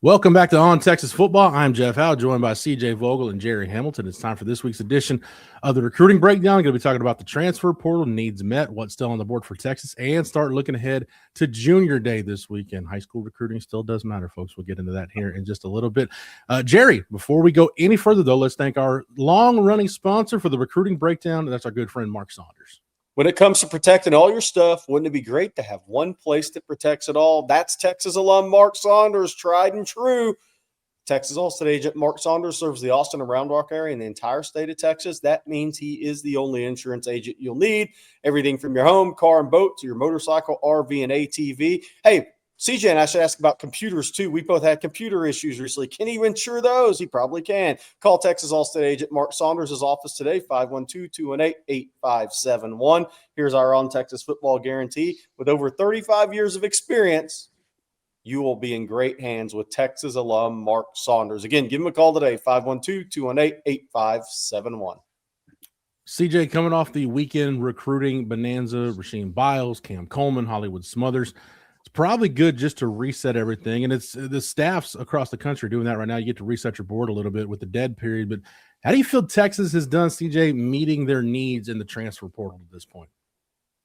Welcome back to On Texas Football. I'm Jeff Howe, joined by CJ Vogel and Gerry Hamilton. It's time for this week's edition of the Recruiting Breakdown. We're going to be talking about the transfer portal needs met, what's still on the board for Texas, and start looking ahead to Junior Day this weekend. High school recruiting still does matter, folks. We'll get into that here in just a little bit. Gerry, before we go any further, though, let's thank our long-running sponsor for the Recruiting Breakdown. That's our good friend, Mark Saunders. When it comes to protecting all your stuff, wouldn't it be great to have one place that protects it all? That's Texas alum Mark Saunders, tried and true. Texas All-State agent Mark Saunders serves the Austin and Round Rock area and the entire state of Texas. That means he is the only insurance agent you'll need. Everything from your home, car, and boat to your motorcycle, RV, and ATV. Hey, CJ and I should ask about computers, too. We both had computer issues recently. Can he insure those? He probably can. Call Texas All-State agent Mark Saunders' office today, 512-218-8571. Here's our On Texas Football guarantee. With over 35 years of experience, you will be in great hands with Texas alum Mark Saunders. Again, give him a call today, 512-218-8571. CJ, coming off the weekend recruiting bonanza, Rasheem Biles, Cam Coleman, Hollywood Smothers. It's probably good just to reset everything. And it's the staffs across the country doing that right now. You get to reset your board a little bit with the dead period. But how do you feel Texas has done, CJ, meeting their needs in the transfer portal at this point?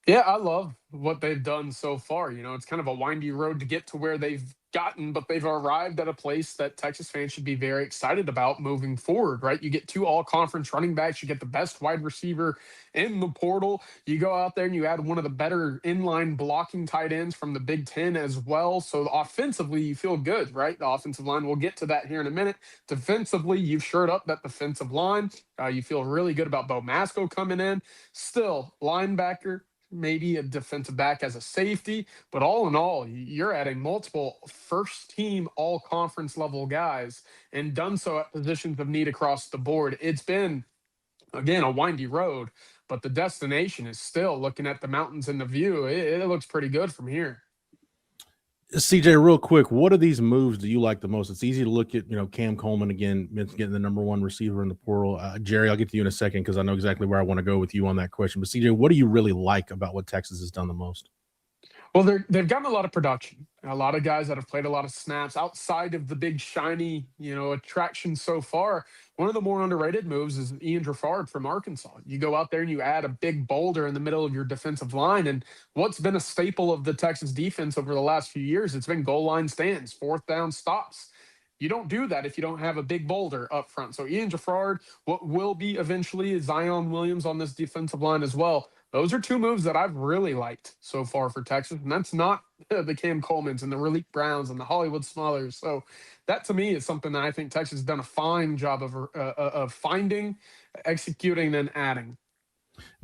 Yeah, I love what they've done so far. You know, it's kind of a windy road to get to where they've gotten, but they've arrived at a place that Texas fans should be very excited about moving forward, right? You get two all-conference running backs. You get the best wide receiver in the portal. You go out there and you add one of the better inline blocking tight ends from the Big Ten as well. So offensively, you feel good, right? The offensive line, we'll get to that here in a minute. Defensively, you've shored up that defensive line. You feel really good about Bo Masco coming in. Still, linebacker, maybe a defensive back as a safety, but all in all, you're adding multiple first-team all-conference level guys and done so at positions of need across the board. It's been, again, a windy road, but the destination is still looking at the mountains and the view. It looks pretty good from here. CJ, real quick, what of these moves do you like the most? It's easy to look at, Cam Coleman again, getting the number one receiver in the portal. Gerry, I'll get to you in a second because I know exactly where I want to go with you on that question. But CJ, what do you really like about what Texas has done the most? Well, they've gotten a lot of production, a lot of guys that have played a lot of snaps outside of the big shiny, attraction so far. One of the more underrated moves is Ian Dreffard from Arkansas. You go out there and you add a big boulder in the middle of your defensive line. And what's been a staple of the Texas defense over the last few years, it's been goal line stands, fourth down stops. You don't do that if you don't have a big boulder up front. So Ian Dreffard, what will be eventually Zion Williams on this defensive line as well. Those are two moves that I've really liked so far for Texas, and that's not the Cam Colemans and the Raleek Browns and the Hollywood Smothers. So that, to me, is something that I think Texas has done a fine job of finding, executing, and adding.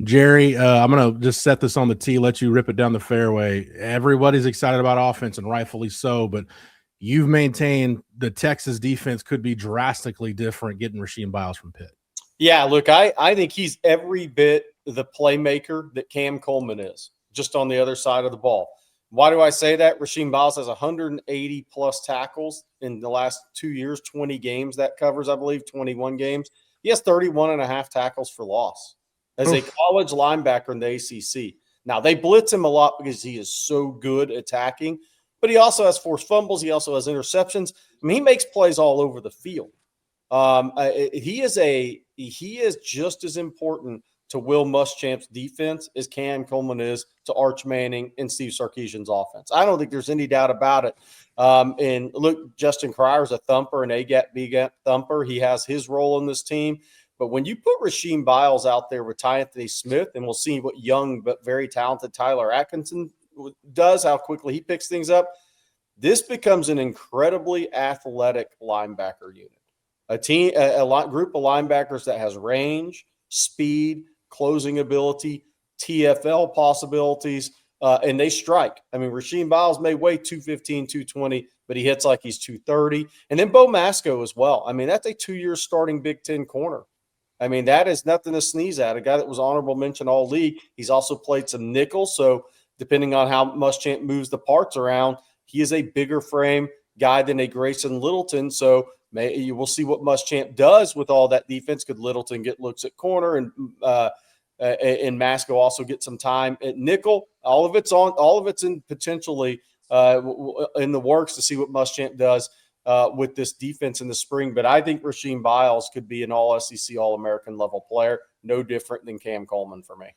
Gerry, I'm going to just set this on the tee, let you rip it down the fairway. Everybody's excited about offense, and rightfully so, but you've maintained the Texas defense could be drastically different getting Rasheem Biles from Pitt. Yeah, look, I think he's every bit the playmaker that Cam Coleman is, just on the other side of the ball. Why do I say that? Rasheem Biles has 180-plus tackles in the last 2 years, 20 games that covers, I believe, 21 games. He has 31.5 tackles for loss as a college linebacker in the ACC. Now, they blitz him a lot because he is so good at attacking, but he also has forced fumbles. He also has interceptions. I mean, he makes plays all over the field. He is just as important to Will Muschamp's defense as Cam Coleman is to Arch Manning and Steve Sarkisian's offense. I don't think there's any doubt about it. And look, Justin Crier's a thumper, an A-gap, B-gap thumper. He has his role in this team. But when you put Rasheem Biles out there with Ty Anthony Smith, and we'll see what young but very talented Tyler Atkinson does, how quickly he picks things up, this becomes an incredibly athletic linebacker unit. A group of linebackers that has range, speed, closing ability, TFL possibilities, and they strike. I mean, Rasheem Biles may weigh 215, 220, but he hits like he's 230. And then Bo Masco as well. I mean, that's a 2-year starting Big Ten corner. I mean, that is nothing to sneeze at. A guy that was honorable mention all league. He's also played some nickel, so depending on how Muschamp moves the parts around, he is a bigger frame guy than a Grayson Littleton, so you will see what Muschamp does with all that defense. Could Littleton get looks at corner and Masco also get some time at nickel? All of it's in potentially in the works to see what Muschamp does. with this defense in the spring. But I think Rasheem Biles could be an all-SEC, all-American level player, no different than Cam Coleman for me.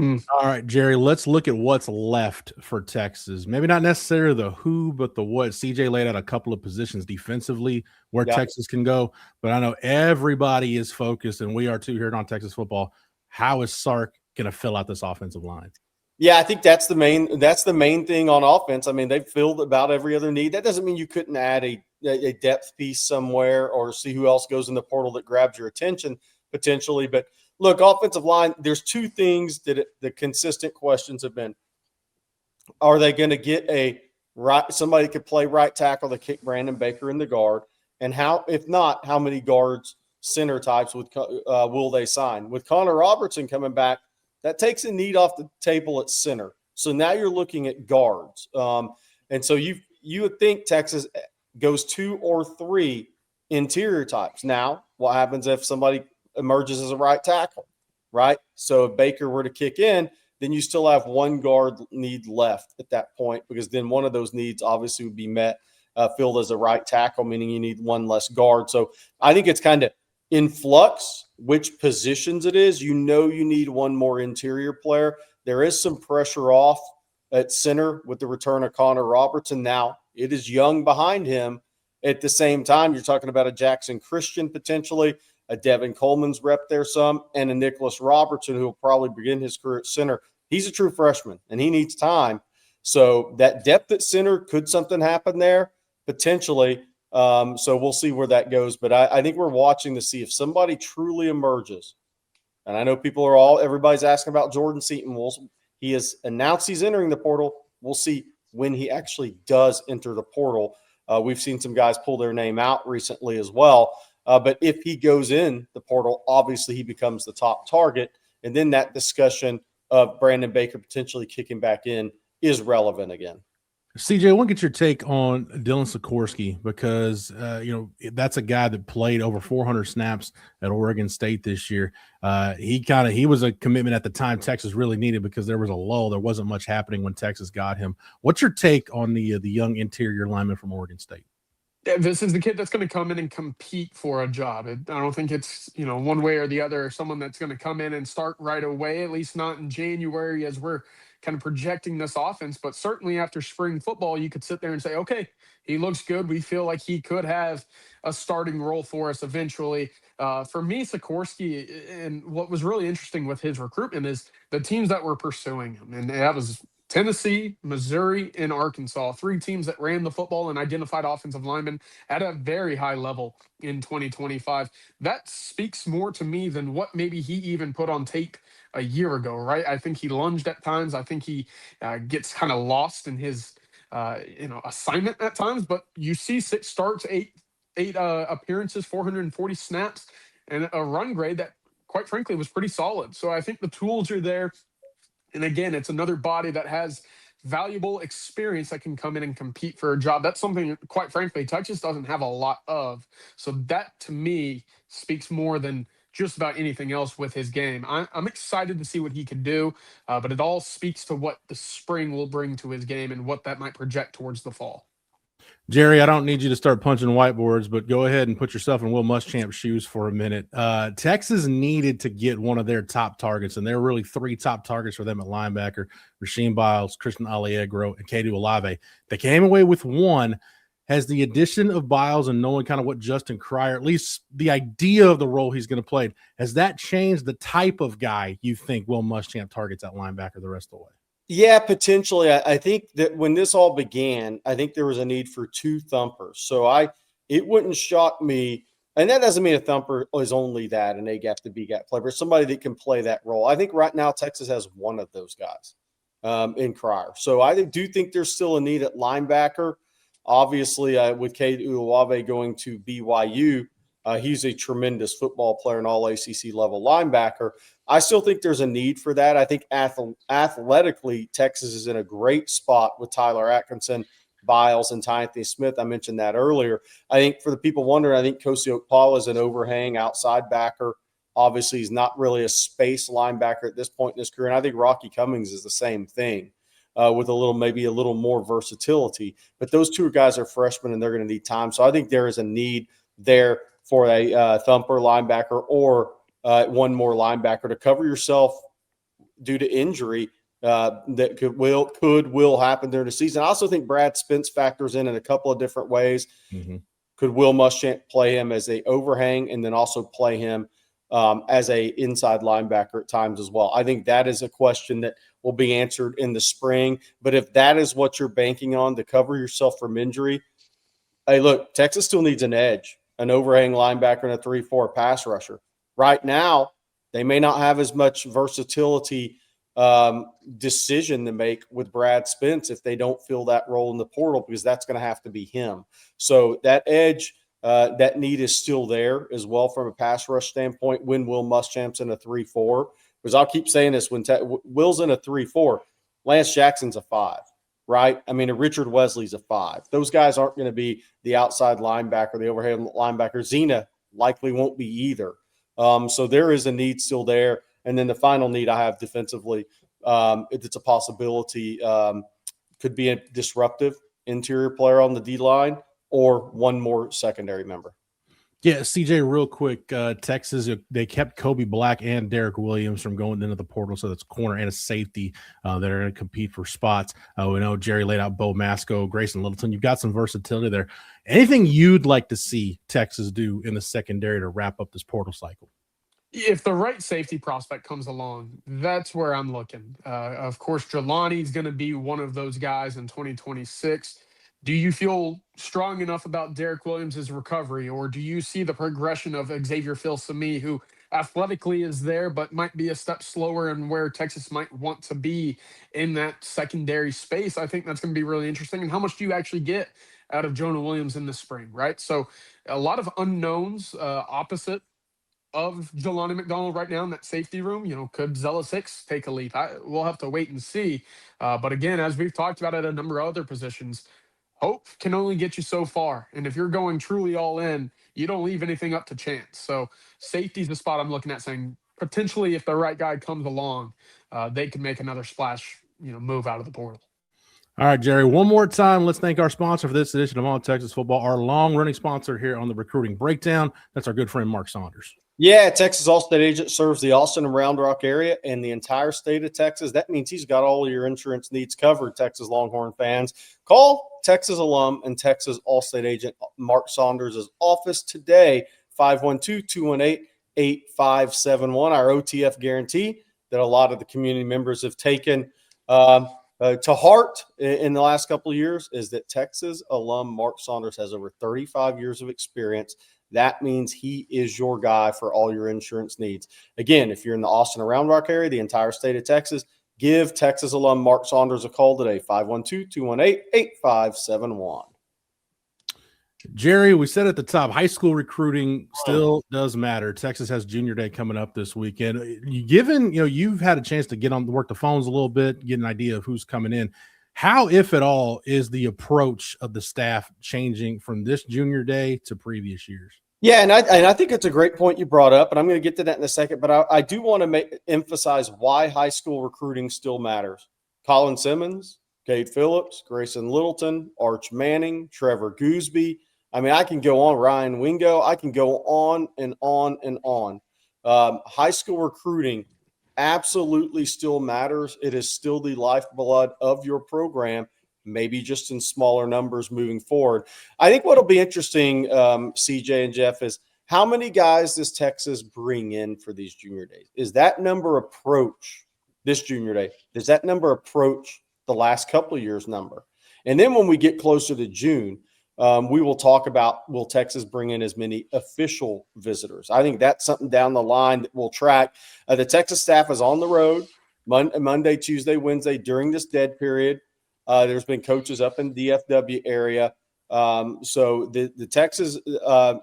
All right, Jerry, let's look at what's left for Texas. Maybe not necessarily the who, but the what. CJ laid out a couple of positions defensively where Texas can go, but I know everybody is focused, and we are too here on Texas football. How is Sark going to fill out this offensive line? Yeah, I think that's the main thing on offense. I mean, they've filled about every other need. That doesn't mean you couldn't add a depth piece somewhere or see who else goes in the portal that grabs your attention potentially. But look, offensive line, there's two things that the consistent questions have been. Are they going to get somebody could play right tackle to kick Brandon Baker in the guard? And if not, how many guards, center types will they sign? With Connor Robertson coming back, that takes a need off the table at center. So now you're looking at guards. And so you would think Texas goes 2 or 3 interior types. Now, what happens if somebody emerges as a right tackle, right? So if Baker were to kick in, then you still have one guard need left at that point, because then one of those needs obviously would be met, filled as a right tackle, meaning you need one less guard. So I think it's kind of in flux which positions it is. You need one more interior player. There is some pressure off at center with the return of Connor Robertson. Now, it is young behind him. At the same time, you're talking about a Jackson Christian potentially, a Devin Coleman's rep there some, and a Nicholas Robertson who will probably begin his career at center. He's a true freshman, and he needs time. So that depth at center, could something happen there? Potentially. So we'll see where that goes. But I think we're watching to see if somebody truly emerges. And I know everybody's asking about Jordan Seaton. He has announced he's entering the portal. We'll see when he actually does enter the portal. We've seen some guys pull their name out recently as well. But if he goes in the portal, obviously he becomes the top target. And then that discussion of Brandon Baker potentially kicking back in is relevant again. CJ, I want to get your take on Dylan Sikorsky, because that's a guy that played over 400 snaps at Oregon State this year. He was a commitment at the time Texas really needed, because there was a lull. There wasn't much happening when Texas got him. What's your take on the young interior lineman from Oregon State? Yeah, this is the kid that's going to come in and compete for a job. I don't think it's one way or the other, or someone that's going to come in and start right away, at least not in January as we're kind of projecting this offense. But certainly after spring football, you could sit there and say, okay, he looks good. We feel like he could have a starting role for us eventually. For me, Sikorsky, and what was really interesting with his recruitment is the teams that were pursuing him. And that was Tennessee, Missouri, and Arkansas, 3 teams that ran the football and identified offensive linemen at a very high level in 2025. That speaks more to me than what maybe he even put on tape a year ago, right? I think he lunged at times. I think he gets kind of lost in his assignment at times. But you see 6 starts, 8 appearances, 440 snaps, and a run grade that, quite frankly, was pretty solid. So I think the tools are there. And again, it's another body that has valuable experience that can come in and compete for a job. That's something, quite frankly, Texas doesn't have a lot of. So that, to me, speaks more than just about anything else with his game. I'm excited to see what he can do, but it all speaks to what the spring will bring to his game and what that might project towards the fall. Jerry, I don't need you to start punching whiteboards, but go ahead and put yourself in Will Muschamp's shoes for a minute. Texas needed to get one of their top targets, and there were really 3 top targets for them at linebacker: Rasheem Biles, Christian Alliegro, and Kedu Olave. They came away with one. Has the addition of Biles and knowing kind of what Justin Cryer, at least the idea of the role he's going to play, has that changed the type of guy you think Will Muschamp targets at linebacker the rest of the way? Yeah, potentially. I think that when this all began, I think there was a need for 2 thumpers. So it wouldn't shock me, and that doesn't mean a thumper is only that, an A-gap to B-gap player, but somebody that can play that role. I think right now Texas has one of those guys in Cryer. So I do think there's still a need at linebacker. Obviously, with Kedu Olave going to BYU, he's a tremendous football player, an all-ACC level linebacker. I still think there's a need for that. I think athletically, Texas is in a great spot with Tyler Atkinson, Biles, and Tynthony Smith. I mentioned that earlier. I think for the people wondering, I think Kosi Okpala is an overhang outside backer. Obviously, he's not really a space linebacker at this point in his career. And I think Rocky Cummings is the same thing. with maybe a little more versatility. But those two guys are freshmen, and they're going to need time. So I think there is a need there for a thumper linebacker or one more linebacker to cover yourself due to injury that will happen during the season. I also think Brad Spence factors in a couple of different ways. Mm-hmm. Could Will Muschamp play him as a overhang and then also play him as a inside linebacker at times as well? I think that is a question that will be answered in the spring. But if that is what you're banking on to cover yourself from injury, hey, look, Texas still needs an edge, an overhang linebacker and a 3-4 pass rusher. Right now, they may not have as much versatility decision to make with Brad Spence if they don't fill that role in the portal, because that's going to have to be him. So that edge, that need is still there as well from a pass rush standpoint when Will Muschamp's in a 3-4. Because I'll keep saying this, when Will's in a 3-4, Lance Jackson's a 5, right? I mean, Richard Wesley's a 5. Those guys aren't going to be the outside linebacker, the overhead linebacker. Zena likely won't be either. So there is a need still there. And then the final need I have defensively, if it's a possibility, could be a disruptive interior player on the D-line or one more secondary member. Yeah, CJ, real quick, Texas, they kept Kobe Black and Derek Williams from going into the portal, so that's a corner and a safety that are going to compete for spots. We know Jerry laid out Bo Masco, Grayson Littleton. You've got some versatility there. Anything you'd like to see Texas do in the secondary to wrap up this portal cycle? If the right safety prospect comes along, that's where I'm looking. Of course, Jelani's going to be one of those guys in 2026. Do you feel strong enough about Derek Williams' recovery, or do you see the progression of Xavier Filsaime, who athletically is there but might be a step slower and where Texas might want to be in that secondary space? I think that's going to be really interesting. And how much do you actually get out of Jonah Williams in the spring, right? So a lot of unknowns opposite of Jelani McDonald right now in that safety room. Could Zealous Hicks take a leap? We'll have to wait and see. But again, as we've talked about at a number of other positions, hope can only get you so far. And if you're going truly all in, you don't leave anything up to chance. So safety's the spot I'm looking at, saying potentially if the right guy comes along, they can make another splash, move out of the portal. All right, Jerry, one more time, let's thank our sponsor for this edition of On Texas Football, our long-running sponsor here on the Recruiting Breakdown. That's our good friend Mark Saunders. Yeah, Texas All-State agent serves the Austin and Round Rock area and the entire state of Texas. That means he's got all of your insurance needs covered, Texas Longhorn fans. Call Texas alum and Texas All-State agent Mark Saunders' office today, 512-218-8571, our OTF guarantee that a lot of the community members have taken to heart in the last couple of years is that Texas alum Mark Saunders has over 35 years of experience. That means he is your guy for all your insurance needs. Again, if you're in the Austin and Round Rock area, the entire state of Texas, give Texas alum Mark Saunders a call today, 512-218-8571. Jerry, we said at the top, high school recruiting still does matter. Texas has Junior Day coming up this weekend. Given, you've had a chance to get on to work the phones a little bit, get an idea of who's coming in. How, if at all, is the approach of the staff changing from this Junior Day to previous years? Yeah, and I think it's a great point you brought up, and I'm going to get to that in a second, but I do want to emphasize why high school recruiting still matters. Colin Simmons, Cade Phillips, Grayson Littleton, Arch Manning, Trevor Gooseby. I mean, I can go on, Ryan Wingo. I can go on and on and on. High school recruiting absolutely still matters. It is still the lifeblood of your program, maybe just in smaller numbers moving forward. I think what'll be interesting, CJ and Jeff, is how many guys does Texas bring in for these Junior Days? Is that number approach this Junior Day? Does that number approach the last couple of years' number? And then when we get closer to June, we will talk about, will Texas bring in as many official visitors? I think that's something down the line that we'll track. The Texas staff is on the road Monday, Tuesday, Wednesday during this dead period. There's been coaches up in the DFW area. So the Texas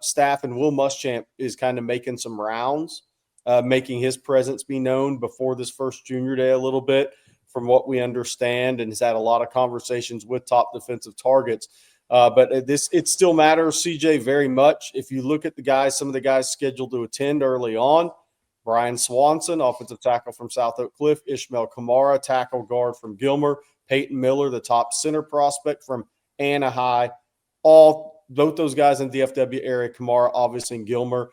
staff and Will Muschamp is kind of making some rounds, making his presence be known before this first Junior Day a little bit from what we understand, and has had a lot of conversations with top defensive targets. But it still matters, CJ, very much. If you look at some of the guys scheduled to attend early on, Brian Swanson, offensive tackle from South Oak Cliff, Ishmael Kamara, tackle guard from Gilmer, Peyton Miller, the top center prospect from Anna High. Both those guys in the DFW area, Kamara, obviously, and Gilmer.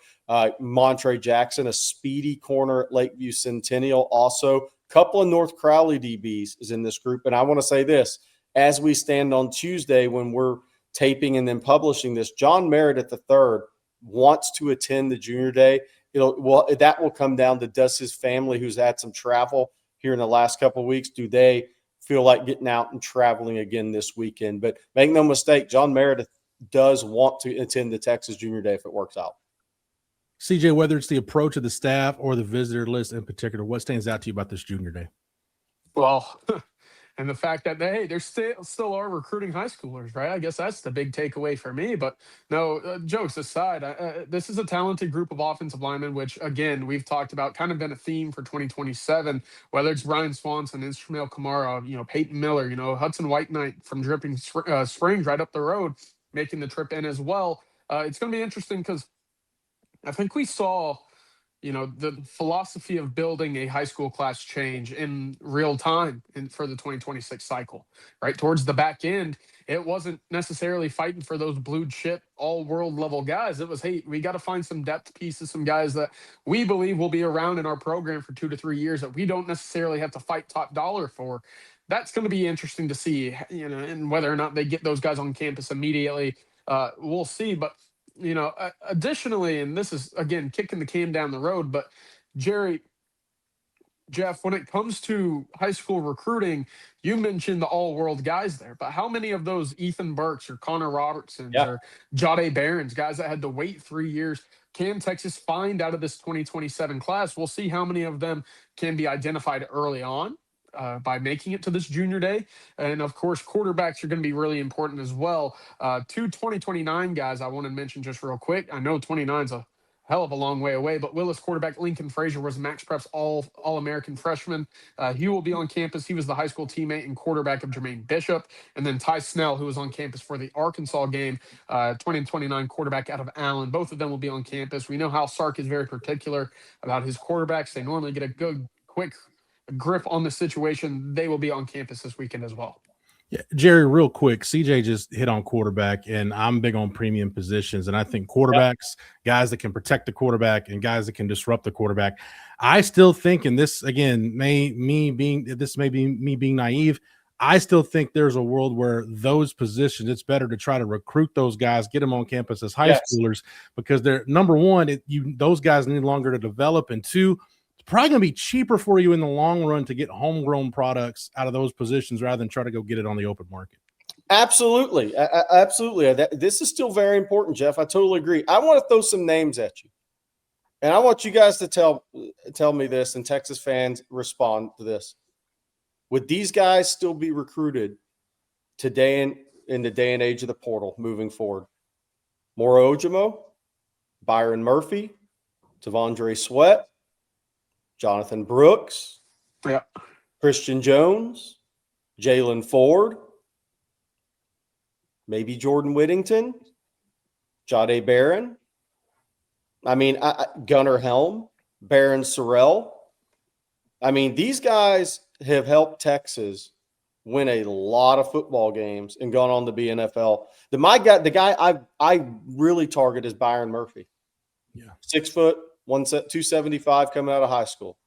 Montre Jackson, a speedy corner at Lakeview Centennial. Also, a couple of North Crowley DBs is in this group. And I want to say this, as we stand on Tuesday when we're taping and then publishing this, John Meredith III wants to attend the junior day. That will come down to, does his family, who's had some travel here in the last couple of weeks, do they feel like getting out and traveling again this weekend? But make no mistake, John Meredith does want to attend the Texas Junior Day if it works out. CJ, whether it's the approach of the staff or the visitor list in particular, what stands out to you about this junior day? Well, and the fact that they're still are recruiting high schoolers, right? I guess that's the big takeaway for me. But no, jokes aside, this is a talented group of offensive linemen, which again we've talked about, kind of been a theme for 2027. Whether it's Ryan Swanson, Instramel Kamara, Peyton Miller, Hudson White Knight from Dripping Springs right up the road, making the trip in as well. It's going to be interesting because I think we saw the philosophy of building a high school class change in real time for the 2026 cycle, right? Towards the back end, it wasn't necessarily fighting for those blue chip, all world level guys. It was, hey, we got to find some depth pieces, some guys that we believe will be around in our program for 2 to 3 years that we don't necessarily have to fight top dollar for. That's going to be interesting to see, and whether or not they get those guys on campus immediately, we'll see. But additionally, and this is, again, kicking the can down the road, but Jeff, when it comes to high school recruiting, you mentioned the all-world guys there, but how many of those Ethan Burks or Connor Robertsons or Jade Barons, guys that had to wait 3 years, can Texas find out of this 2027 class? We'll see how many of them can be identified early on by making it to this junior day. And of course, quarterbacks are going to be really important as well. 2 2029 guys I want to mention just real quick. I know 29 is a hell of a long way away, but Willis quarterback Lincoln Frazier was Max Prep's all-American freshman. He will be on campus. He was the high school teammate and quarterback of Jermaine Bishop. And then Ty Snell, who was on campus for the Arkansas game, 2029 quarterback out of Allen. Both of them will be on campus. We know how Sark is very particular about his quarterbacks. They normally get a good, quick grip on the situation. They will be on campus this weekend as well. Yeah, Jerry, real quick, CJ just hit on quarterback, and I'm big on premium positions, and I think quarterbacks, guys that can protect the quarterback and guys that can disrupt the quarterback. I still think, and this again may be me being naive, I still think there's a world where those positions, it's better to try to recruit those guys, get them on campus as high schoolers, because they're, number one, those guys need longer to develop, and two, it's probably going to be cheaper for you in the long run to get homegrown products out of those positions rather than try to go get it on the open market. Absolutely. Absolutely. This is still very important, Jeff. I totally agree. I want to throw some names at you. And I want you guys to tell me this, and Texas fans respond to this. Would these guys still be recruited today in the day and age of the portal moving forward? Moro Ojimo, Byron Murphy, Tavondre Sweat, Jonathan Brooks, Christian Jones, Jalen Ford, maybe Jordan Whittington, Jade Barron. I mean, Gunnar Helm, Baron Sorrell. I mean, these guys have helped Texas win a lot of football games and gone on to be NFL. The guy I really target is Byron Murphy. Yeah, 6 foot, 275 coming out of high school.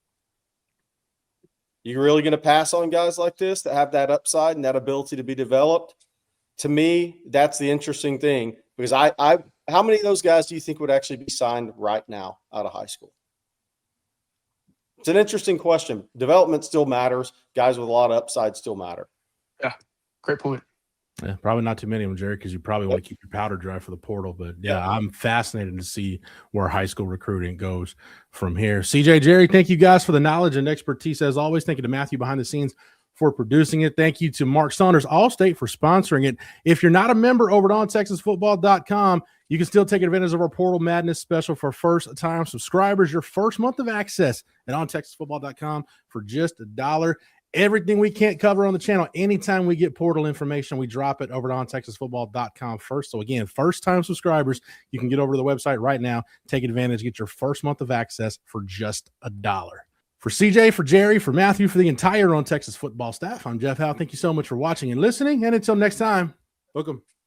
You really going to pass on guys like this that have that upside and that ability to be developed? To me, that's the interesting thing, because how many of those guys do you think would actually be signed right now out of high school? It's an interesting question. Development still matters. Guys with a lot of upside still matter. Yeah, great point. Yeah, probably not too many of them, Jerry, because you probably want to keep your powder dry for the portal. But yeah, I'm fascinated to see where high school recruiting goes from here. CJ, Jerry, thank you guys for the knowledge and expertise as always. Thank you to Matthew behind the scenes for producing it. Thank you to Mark Saunders, Allstate, for sponsoring it. If you're not a member over at ontexasfootball.com, you can still take advantage of our Portal Madness special for first-time subscribers. Your first month of access at ontexasfootball.com for just $1. Everything we can't cover on the channel, anytime we get portal information, we drop it over to ontexasfootball.com first. So again, first-time subscribers, you can get over to the website right now, take advantage, get your first month of access for just $1. For CJ, for Jerry, for Matthew, for the entire On Texas football staff, I'm Jeff Howe. Thank you so much for watching and listening. And until next time, book 'em.